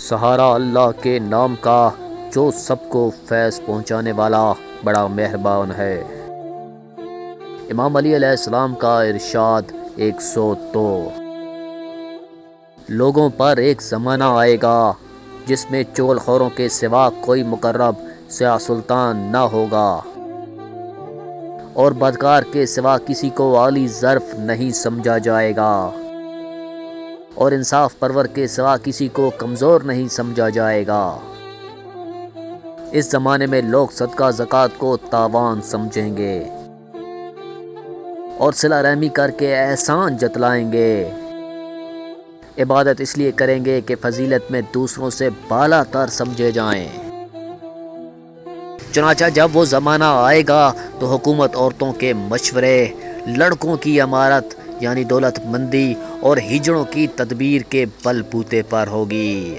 سہارا اللہ کے نام کا جو سب کو فیض پہنچانے والا بڑا مہربان ہے۔ امام علی علیہ السلام کا ارشاد 102۔ لوگوں پر ایک زمانہ آئے گا جس میں چغل خوروں کے سوا کوئی مقرب سیاہ سلطان نہ ہوگا، اور بدکار کے سوا کسی کو عالی ظرف نہیں سمجھا جائے گا، اور انصاف پرور کے سوا کسی کو کمزور نہیں سمجھا جائے گا۔ اس زمانے میں لوگ صدقہ زکوٰۃ کو تاوان سمجھیں گے اور صلہ رحمی کر کے احسان جتلائیں گے۔ عبادت اس لیے کریں گے کہ فضیلت میں دوسروں سے بالا تر سمجھے جائیں۔ چنانچہ جب وہ زمانہ آئے گا تو حکومت عورتوں کے مشورے، لڑکوں کی امارت یعنی دولت مندی اور ہجڑوں کی تدبیر کے بل بوتے پر ہوگی۔